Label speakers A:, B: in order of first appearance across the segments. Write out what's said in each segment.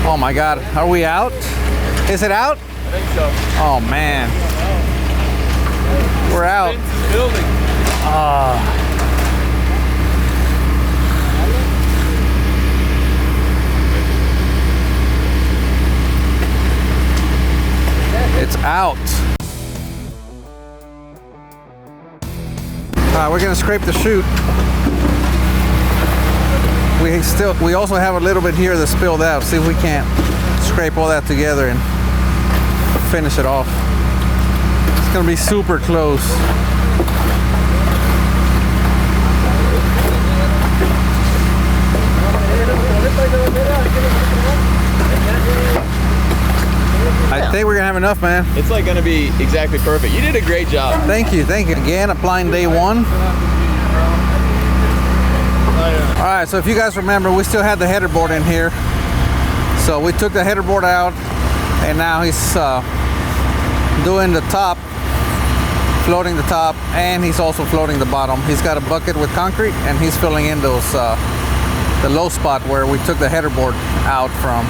A: Oh my God, are we out? Is it out?
B: I think so.
A: Oh man. We're out.
B: Building.
A: It's out. We're gonna scrape the chute. We also have a little bit here that's spilled out. See if we can't scrape all that together and finish it off. It's gonna be super close. I think we're gonna have enough, man.
B: It's like gonna be exactly perfect. You did a great job.
A: Thank you, thank you. Again, applying day one. All right, so if you guys remember, we still had the header board in here. So we took the header board out, and now he's doing the top, floating the top, and he's also floating the bottom. He's got a bucket with concrete, and he's filling in those the low spot where we took the header board out from.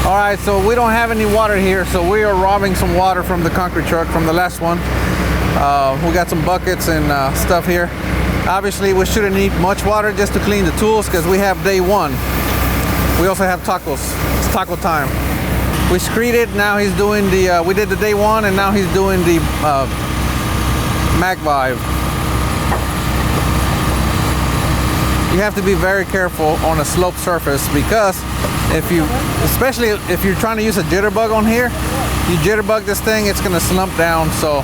A: All right, so we don't have any water here, so we are robbing some water from the concrete truck from the last one. We got some buckets and stuff here. Obviously, we shouldn't need much water just to clean the tools because we have day one. We also have tacos. It's taco time. We screeded. Now he's doing the. We did the day one, and now he's doing the Mac Vibe. You have to be very careful on a sloped surface because especially if you're trying to use a jitterbug on here, you jitterbug this thing, it's gonna slump down. So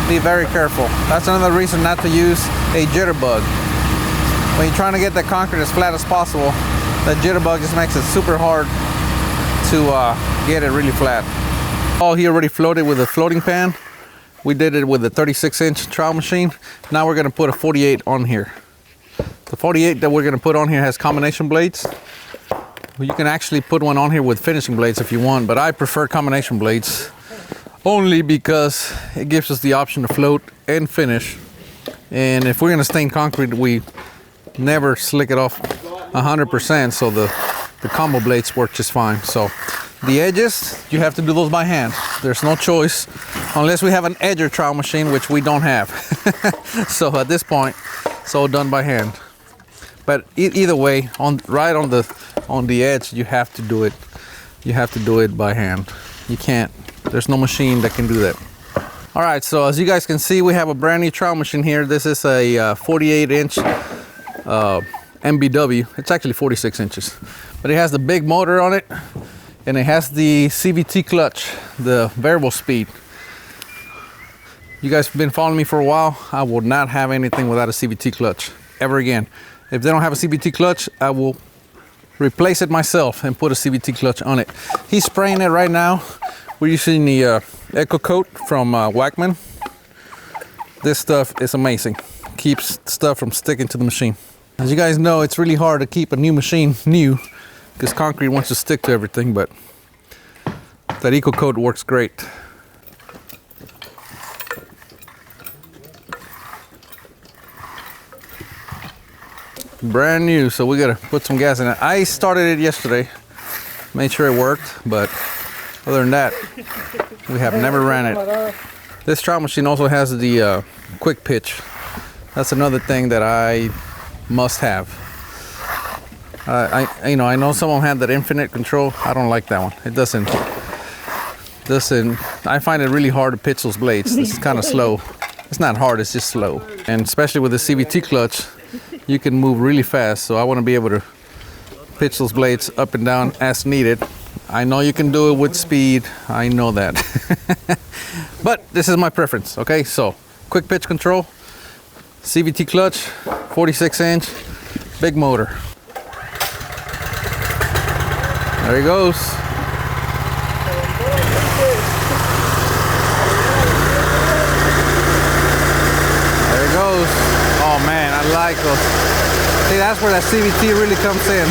A: be very careful. That's another reason not to use a jitterbug. When you're trying to get the concrete as flat as possible, that jitterbug just makes it super hard to get it really flat. Oh, he already floated with a floating pan. We did it with a 36-inch trowel machine. Now we're gonna put a 48 on here. The 48 that we're gonna put on here has combination blades. You can actually put one on here with finishing blades if you want, but I prefer combination blades only because it gives us the option to float and finish. And if we're gonna stain concrete, we never slick it off 100%, so the combo blades work just fine. So the edges, you have to do those by hand. There's no choice, unless we have an edger trowel machine, which we don't have. So at this point, it's all done by hand. But either way, right on the edge, you have to do it. You have to do it by hand. You can't. There's no machine that can do that. All right. So as you guys can see, we have a brand new trowel machine here. This is a 48-inch MBW. It's actually 46 inches, but it has the big motor on it, and it has the CVT clutch, the variable speed. You guys have been following me for a while. I will not have anything without a CVT clutch ever again. If they don't have a CVT clutch, I will replace it myself and put a CVT clutch on it. He's spraying it right now. We're using the Eco Coat from Wackman. This stuff is amazing. Keeps stuff from sticking to the machine. As you guys know, it's really hard to keep a new machine new because concrete wants to stick to everything, but that Eco Coat works great. Brand new, so we gotta put some gas in it. I started it yesterday, made sure it worked, but other than that, we have never ran it. This trowel machine also has the quick pitch. That's another thing that I must have. I know some of them have that infinite control. I don't like that one. It doesn't. I find it really hard to pitch those blades. It's kind of slow. It's not hard, it's just slow. And especially with the CVT clutch, you can move really fast. So I want to be able to pitch those blades up and down as needed. I know you can do it with speed. I know that. But this is my preference, okay? So quick pitch control, CVT clutch, 46-inch, big motor. There he goes. There he goes. Oh man, I like those. See, that's where that CVT really comes in.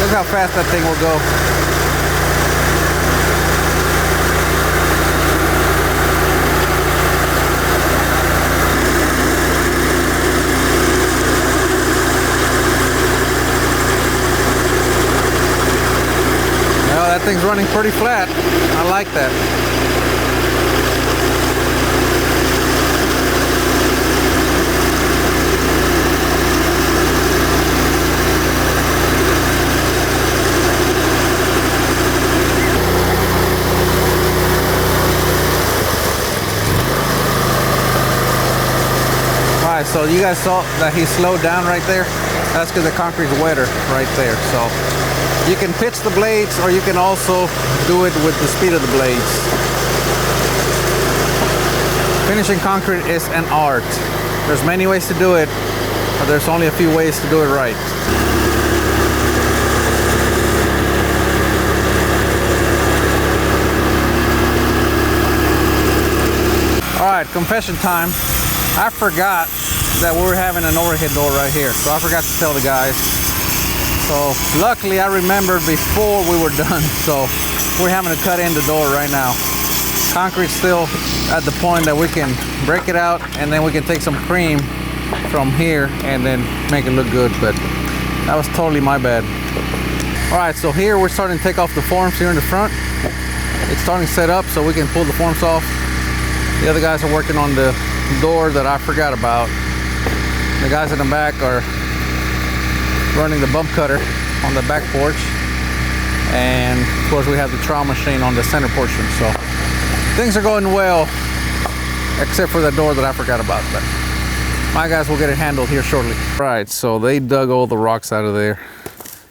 A: Look how fast that thing will go. that thing's running pretty flat. I like that. Alright, so you guys saw that he slowed down right there? That's because the concrete's wetter right there. So you can pitch the blades, or you can also do it with the speed of the blades. Finishing concrete is an art. There's many ways to do it, but there's only a few ways to do it right. Alright, confession time. I forgot that we were having an overhead door right here, so I forgot to tell the guys. So luckily I remembered before we were done, so we're having to cut in the door right now. Concrete's still at the point that we can break it out, and then we can take some cream from here and then make it look good, but that was totally my bad. Alright, so here we're starting to take off the forms here in the front. It's starting to set up so we can pull the forms off. The other guys are working on the door that I forgot about. The guys in the back are running the bump cutter on the back porch, and of course we have the trowel machine on the center portion. So things are going well, except for the door that I forgot about, but my guys will get it handled here shortly. Right, so they dug all the rocks out of there,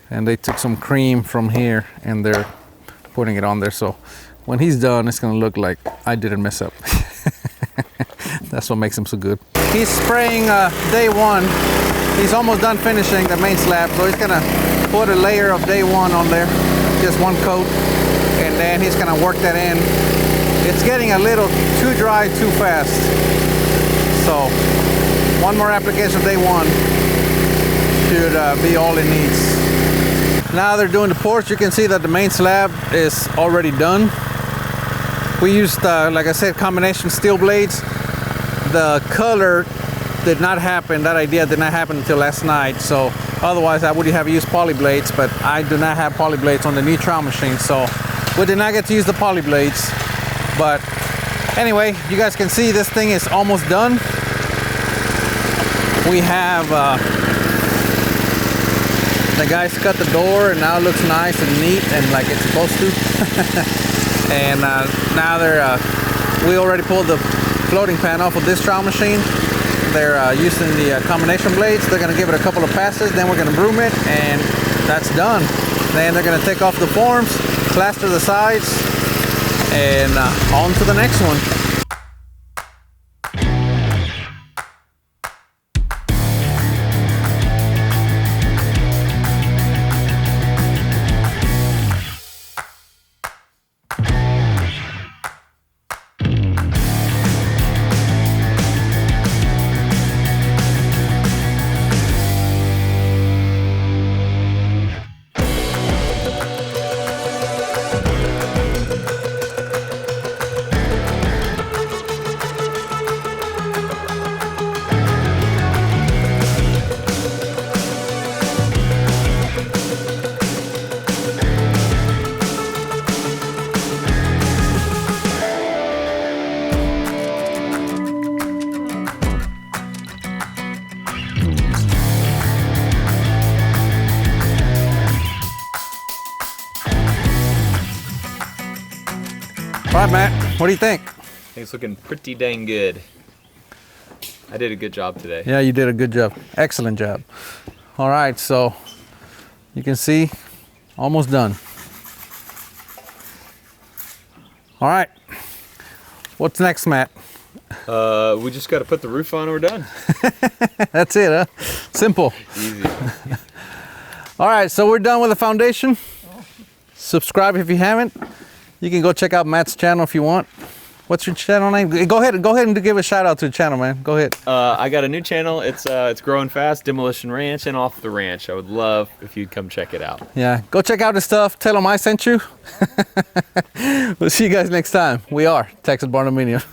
A: and they took some cream from here and they're putting it on there. So when he's done, it's gonna look like I didn't mess up. That's what makes him so good. He's spraying day one. He's almost done finishing the main slab, so he's gonna put a layer of day one on there, just one coat, and then he's gonna work that in. It's getting a little too dry too fast, so one more application of day one should be all it needs. Now they're doing the porch. You can see that the main slab is already done. We used, like I said, combination steel blades. The color did not happen, that idea did not happen until last night, so otherwise I would have used poly blades, but I do not have poly blades on the new trowel machine, so we did not get to use the poly blades. But anyway, you guys can see this thing is almost done. We have the guys cut the door, and now it looks nice and neat and like it's supposed to. And now we already pulled the floating pan off of this trowel machine. They're using the combination blades. They're gonna give it a couple of passes, then we're gonna broom it, and that's done. Then they're gonna take off the forms, plaster the sides, and on to the next one. All right, Matt, what do you think?
B: I think it's looking pretty dang good. I did a good job today.
A: Yeah, you did a good job. Excellent job. All right, so you can see, almost done. All right, what's next, Matt?
B: We just got to put the roof on and we're done.
A: That's it, huh? Simple.
B: Easy.
A: All right, so we're done with the foundation. Subscribe if you haven't. You can go check out Matt's channel if you want. What's your channel name? Go ahead and give a shout out to the channel, man. Go ahead.
B: I got a new channel. It's growing fast. Demolition Ranch and Off the Ranch. I would love if you'd come check it out.
A: Yeah, go check out the stuff. Tell them I sent you. We'll see you guys next time. We are Texas Barndominiums.